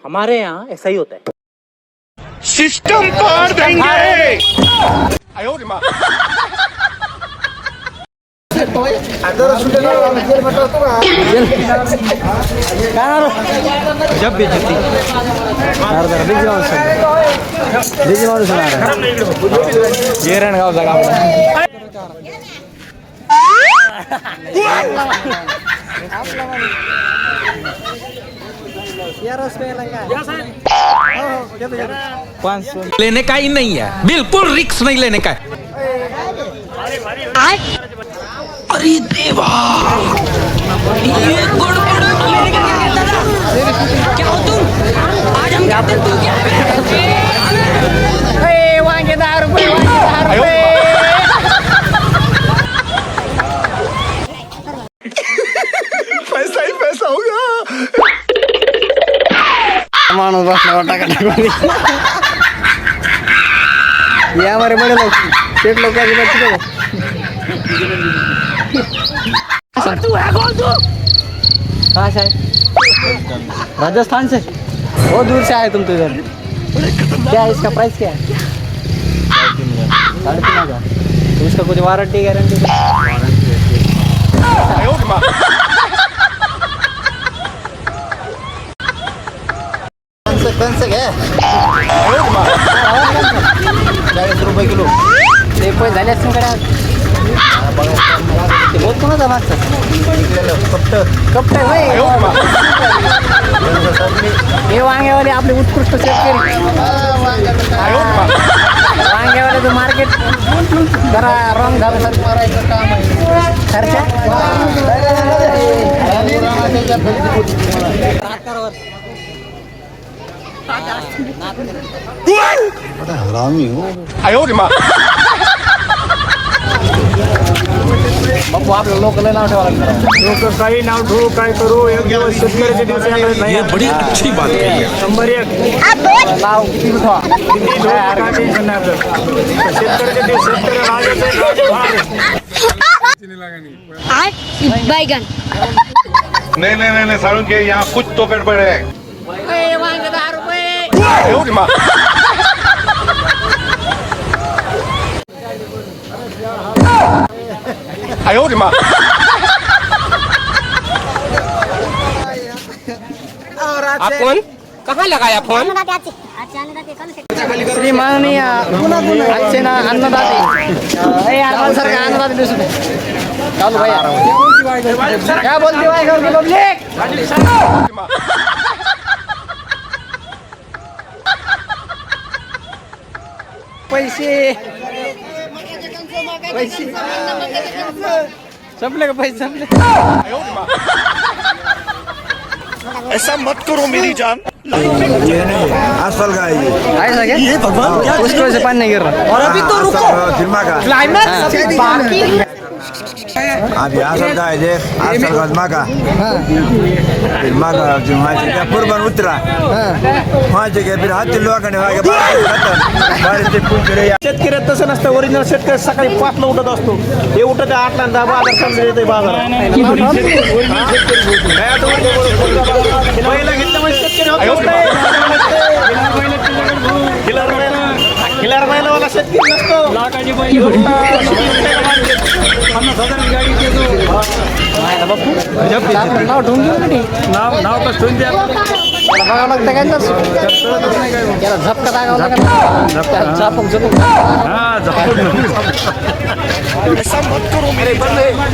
हमारे यहाँ ऐसा ही होता है. सिस्टम पार देंगे. जब भी जीती लेने का ही नहीं है, बिल्कुल रिक्स नहीं लेने का है. अरे देवा, ये गड़बड़ क्या हो तुम? आज हम कहते हैं तू क्या वांगे 10 रुपये. पैसा ही पैसा होगा. माणूस बसला टाका या हमारे बड़े लोग शेठ लोग का बच्चे तू है कौन तू? कहाँ से आए? राजस्थान से बहुत दूर से आए तुम तो इधर. क्या है इसका प्राइस क्या है? 3,500. तो इसका कुछ वारंटी गारंटी? कौन है 40 रुपये किलो. ते पण झाले असतील कडे. ते बहुत कोणाचा मागचं कपट हे वांग्यावाले आपले उत्कृष्ट शेतकरी. वांग्यावाले मार्केट जरा रॉंग झालं सर. काम आहे खर्चा बापू आपलं लोकल नाव ठेवावं लागतं. लोक काही नाव ठेवू काय करू. एक दिवस शेतकऱ्याच्या दिवशी नाही. ये बड़ी अच्छी बात है. नंबर 1 नाव किती ठेवा. काय टेन्शन नाही आपलं. शेतकऱ्याच्या दिवस शेतकरी राजाचे राजभार. बैगन नहीं सारुण के यहाँ कुछ तो गड़बड़ है. वांगे 10 रुपये. आप कौन? कहाँ लगाया फोन? श्री माननीय आजचे ना अन्नदाते सारखा अन्नदाते दिसत आहे. चालू भैया क्या बोलते भाई घर की पब्लिक. पैसे पैसे संपले का पैसे संपले. ऐसा मत करो मेरी जान. ये नहीं है आसफल का है आहे सगळे. ये भगवान उसकी वजह से पानी नहीं गिर रहा. और अभी तो रुको फिल्मा का क्लाइमैक्स बाकी अभी आसफल का है ये आसफल का फिल्मा का फिल्मा का जो वहाँ से क्या पूर्वन उतरा वहाँ से क्या फिर हाथ चिल्लवा करने वाले बारिश से पूछ रहे. शेतकऱ्यात तसं नसतं. ओरिजिनल शेतकरी सकाळी 5ला उठत असतो. हे उठत 8ला 10 बाजार समजा येते बाजार. पहिला घेतलं म्हणजे शेतकरी खिलार महिलावाला शेतकरी नसतो. लाखाची बैल 50,000 गाडी देतो. बापू नाव ठेवून देऊ नाही. नाव कसं ठेवून द्या. बघावं लागतं काय तर त्याला झपका टाकावं लागतं. झापक झपक ऐसा मत करो मेरे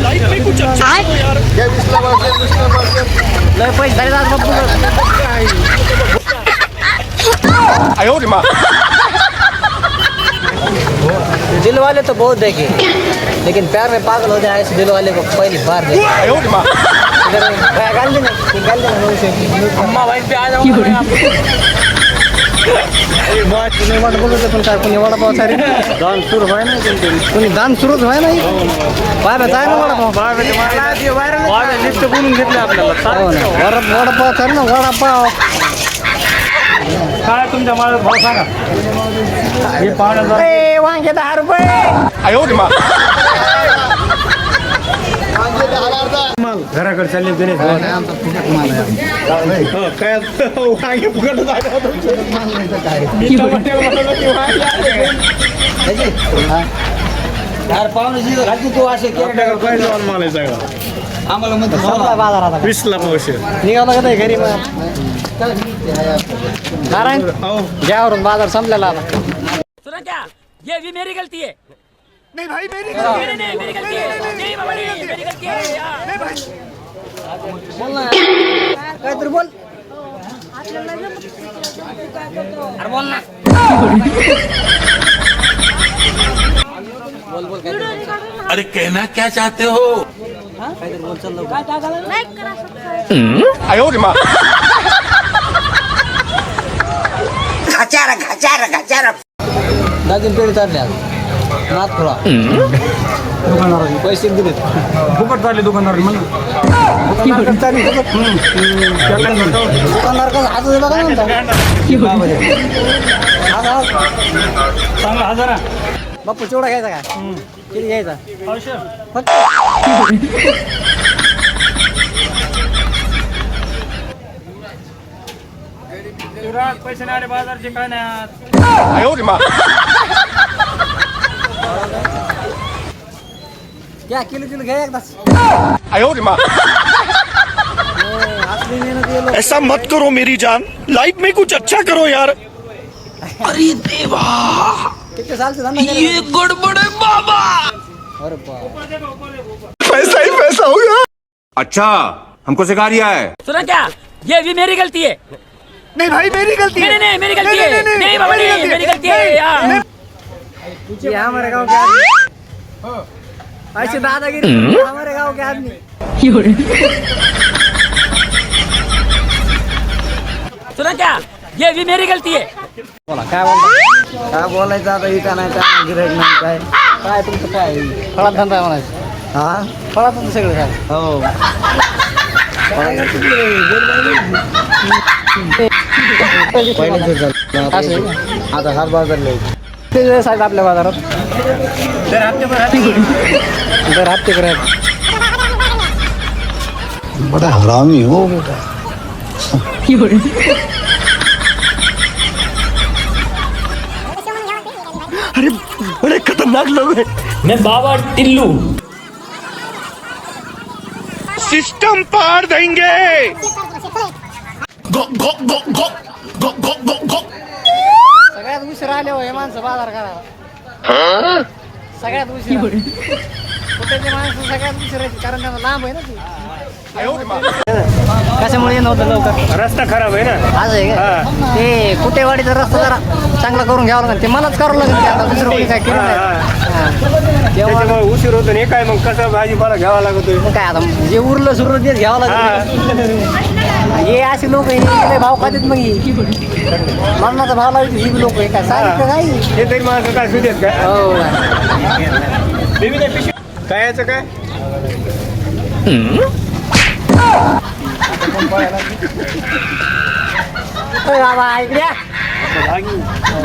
लाइफ में कुछ अच्छा हो यार. लय पैसे झाले आज बापू. दिल वाले तो बहुत देखे लेकिन प्यार में पागल हो जाए ऐसे दिल वाले को पहली बार देखे. गाल देना अम्मा भाई पे आ जाओ. तुम्ही वाट बघत पण काय कोणी वडापाव सारे दान सुरू व्हाय ना. कोणी दान सुरूच व्हाय नाही. बाहेर जाय ना वडापाव. लिस्ट बोलून घेतले आपल्याला. वडापाव सर ना वडापाव. काय तुमच्या माझा भाव सांगा. हे पाहुण्याचा वांगे 10 रुपये. माल घराकडे चालले गणेश काय आमचा फुकट माल आहे. काय वांगे फुकट झाले यार पाहुणे राजू तू असे माल आहे सगळा आम्हाला म्हणतो बाजारात 20ला पावशे निघाला का नाही घरी मग कारण ज्यावरून बाजार संपलेला आता सुना क्या ये भी मेरी गलती है नहीं भाई मेरी नहीं मेरी गलती है नहीं बाबा नहीं मेरी गलती है यार। बोल ना काय तर बोल अरे बोल ना अरे कहना क्या चाहते हो दाजीन पेढी चालल्या नाथ थोडा दुकानदाराचे पैसे दिलेत फुकट चालले दुकानदार म्हणून दुकानदार कसं हात बघा म्हणतो चांगला हजार बाप्पू चिवडा घ्यायचा काय किती घ्यायचा फक्त पैसे नाही आले बाजारचे काय नाही घ्या किलो किलो घ्या एकदाच असली मेहनत ये लोक ऐसा मत करो मेरी जान लाइफ में कुछ अच्छा करो यार किती सालचे धंदा ये गड़बड़ है बाबा अरे बाप पैसा ही पैसा होगा अच्छा हमको सिखा रिया है सुना क्या ये भी मेरी गलती है नहीं भाई मेरी गलती है नहीं मेरी गलती है नहीं बाबा नहीं मेरी गलती है यार। ये हमारे गांव के आदमी ऐसे दादागिरी हमारे गांव के आदमी सुना क्या ये भी मेरी गलती है बोला काय बोलता काय बोलायचं आता इथं नाही काय गिऱ्हाईक नाही काय काय तुमचं काय फळात धंदा म्हणायचं हा फळात सगळं काय हो आता हात बाजारले ते साहेब आपल्या बाजारात दर हप्ते करायचं बड़ा हरामी हो बेटा अरे बड़े खतरनाक लोग हैं मैं बाबा टिल्लू सिस्टम पार देंगे सगळ्यात उशीर आले हो हे माणसं बाजार करायला सगळ्यात उशीर कुठे माणसं सगळ्यात उशीर येते कारण त्यांना लांब आहे ना ती कशामुळे येणं होतं लवकर रस्ता खराब आहे ना आज आहे का ते कुटेवाडीचा रस्ता जरा चांगला करून घ्यावं लागेल ते मलाच करावं लागेल ते आता दुसरं कोणी काय केलं नाही तेव्हा त्याच्यामुळे उशीर होतो नाही काय मग कसं भाजीपाला घ्यावा लागतोय मग काय आता जे उरलं सुरलं तेच घ्यावं लागेल हे असे लोक हे भाव खातात मग मरणाचा भाव लावते ही लोक हे काय सांगितलं काय हे तरी माणसं काय सुदेत काय हो काय याचं काय बाबा इकडे या.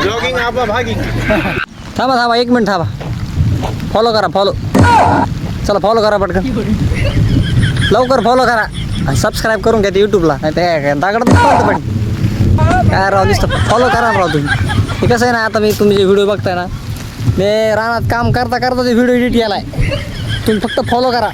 जॉगिंग आपला भागिंग थांबा थांबा 1 मिनिट थांबा फॉलो करा फॉलो चला फॉलो करा पटकन लवकर फॉलो करा आणि सबस्क्राईब करून घ्या ते यूट्यूबला नाही ते दागड पण काय राव दिसतं फॉलो करा राव तुम्ही हे कसं आहे ना आता मी तुम्ही जे व्हिडिओ बघताय ना मी रानात काम करता करता ते व्हिडिओ एडिट केला आहे तुम्ही फक्त फॉलो करा